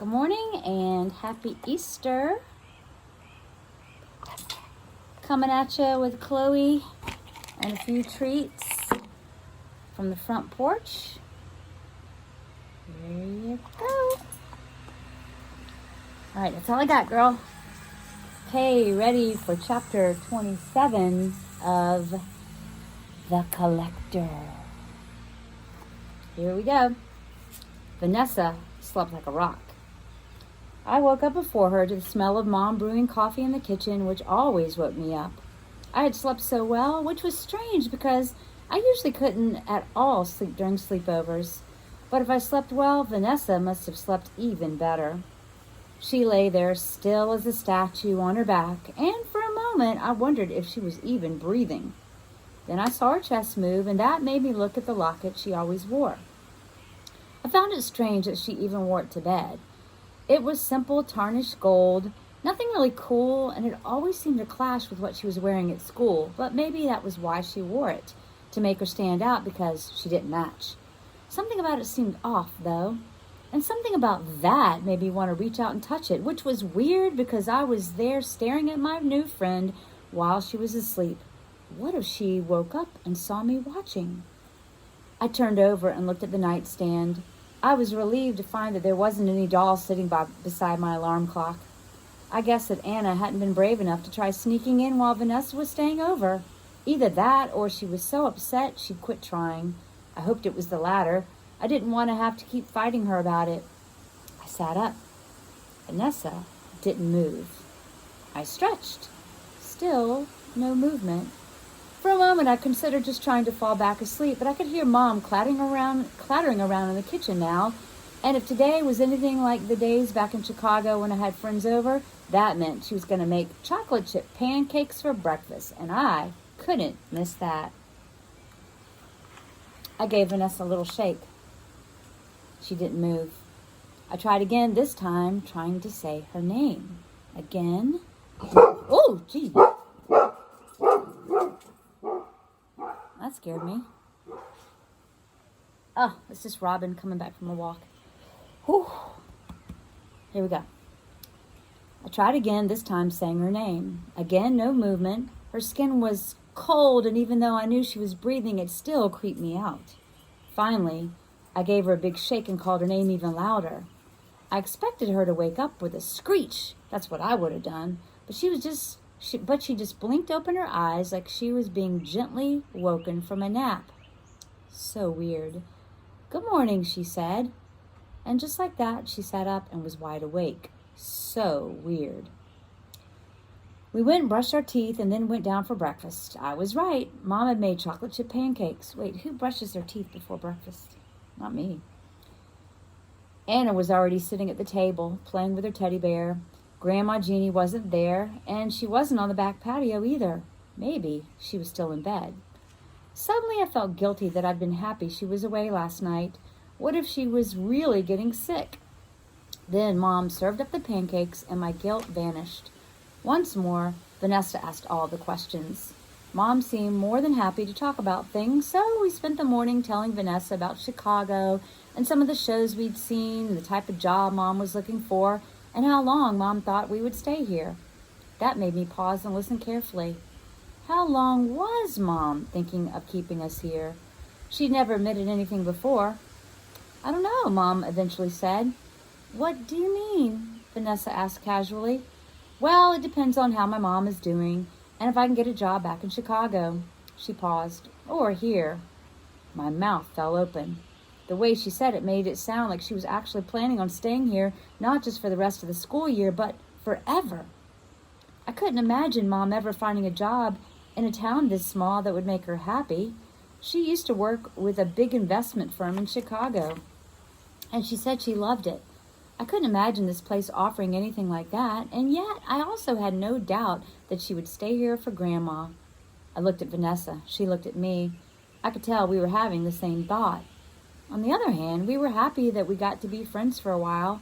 Good morning and happy Easter. Coming at you with Chloe and a few treats from the front porch. There you go. All right, that's all I got, girl. Okay, ready for chapter 27 of The Collector. Here we go. Vanessa slept like a rock. I woke up before her to the smell of Mom brewing coffee in the kitchen, which always woke me up. I had slept so well, which was strange because I usually couldn't at all sleep during sleepovers. But if I slept well, Vanessa must have slept even better. She lay there still as a statue on her back, and for a moment I wondered if she was even breathing. Then I saw her chest move, and that made me look at the locket she always wore. I found it strange that she even wore it to bed. It was simple tarnished gold, nothing really cool, and it always seemed to clash with what she was wearing at school, but maybe that was why she wore it, to make her stand out because she didn't match. Something about it seemed off, though, and something about that made me want to reach out and touch it, which was weird because I was there staring at my new friend while she was asleep. What if she woke up and saw me watching? I turned over and looked at the nightstand. I was relieved to find that there wasn't any doll sitting beside my alarm clock. I guess that Anna hadn't been brave enough to try sneaking in while Vanessa was staying over. Either that or she was so upset she'd quit trying. I hoped it was the latter. I didn't want to have to keep fighting her about it. I sat up. Vanessa didn't move. I stretched. Still no movement. For a moment, I considered just trying to fall back asleep, but I could hear Mom clattering around in the kitchen now. And if today was anything like the days back in Chicago when I had friends over, that meant she was going to make chocolate chip pancakes for breakfast, and I couldn't miss that. I gave Vanessa a little shake. She didn't move. I tried again, this time trying to say her name. Again. Oh, gee. That scared me. Oh, it's just Robin coming back from a walk. Whew. Here we go. I tried again, this time saying her name. Again, no movement. Her skin was cold, and even though I knew she was breathing, it still creeped me out. Finally, I gave her a big shake and called her name even louder. I expected her to wake up with a screech. That's what I would have done. But she just blinked open her eyes like she was being gently woken from a nap. So weird. Good morning, she said. And just like that, she sat up and was wide awake. So weird. We went and brushed our teeth and then went down for breakfast. I was right. Mom had made chocolate chip pancakes. Wait, who brushes their teeth before breakfast? Not me. Anna was already sitting at the table, playing with her teddy bear. Grandma Jeannie wasn't there, and she wasn't on the back patio either. Maybe she was still in bed. Suddenly I felt guilty that I'd been happy she was away last night. What if she was really getting sick? Then Mom served up the pancakes, and my guilt vanished. Once more, Vanessa asked all the questions. Mom seemed more than happy to talk about things, so we spent the morning telling Vanessa about Chicago and some of the shows we'd seen, and the type of job Mom was looking for, and how long Mom thought we would stay here. That made me pause and listen carefully. How long was Mom thinking of keeping us here? She'd never admitted anything before. I don't know, Mom eventually said. What do you mean? Vanessa asked casually. Well, it depends on how my mom is doing, and if I can get a job back in Chicago. She paused. Or here. My mouth fell open. The way she said it made it sound like she was actually planning on staying here, not just for the rest of the school year, but forever. I couldn't imagine Mom ever finding a job in a town this small that would make her happy. She used to work with a big investment firm in Chicago, and she said she loved it. I couldn't imagine this place offering anything like that, and yet I also had no doubt that she would stay here for Grandma. I looked at Vanessa. She looked at me. I could tell we were having the same thought. On the other hand, we were happy that we got to be friends for a while.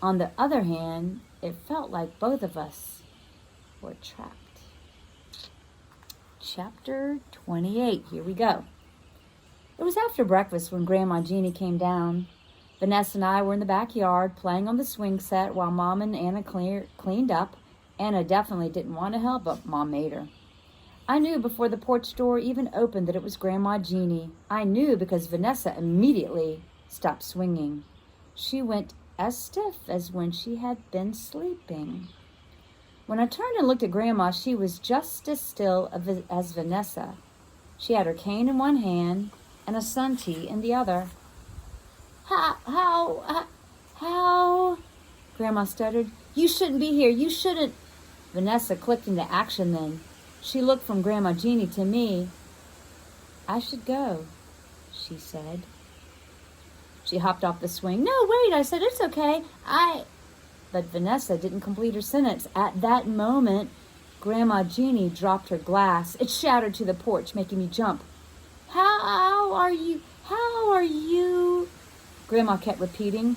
On the other hand, it felt like both of us were trapped. Chapter 28. Here we go. It was after breakfast when Grandma Jeannie came down. Vanessa and I were in the backyard playing on the swing set while Mom and Anna cleaned up. Anna definitely didn't want to help, but Mom made her. I knew before the porch door even opened that it was Grandma Jeanie. I knew because Vanessa immediately stopped swinging. She went as stiff as when she had been sleeping. When I turned and looked at Grandma, she was just as still as Vanessa. She had her cane in one hand and a sun tea in the other. How? Grandma stuttered. You shouldn't be here. You shouldn't. Vanessa clicked into action then. She looked from Grandma Jeanie to me. I should go, she said. She hopped off the swing. No, wait, I said, it's okay. But Vanessa didn't complete her sentence. At that moment, Grandma Jeanie dropped her glass. It shattered to the porch, making me jump. How are you? Grandma kept repeating.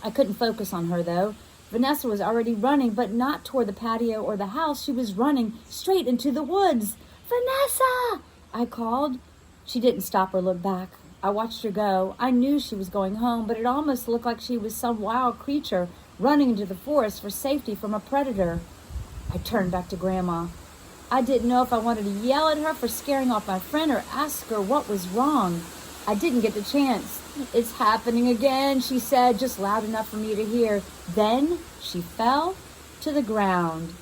I couldn't focus on her, though. Vanessa was already running, but not toward the patio or the house. She was running straight into the woods. Vanessa! I called. She didn't stop or look back. I watched her go. I knew she was going home, but it almost looked like she was some wild creature running into the forest for safety from a predator. I turned back to Grandma. I didn't know if I wanted to yell at her for scaring off my friend or ask her what was wrong. I didn't get the chance. It's happening again, she said, just loud enough for me to hear. Then she fell to the ground.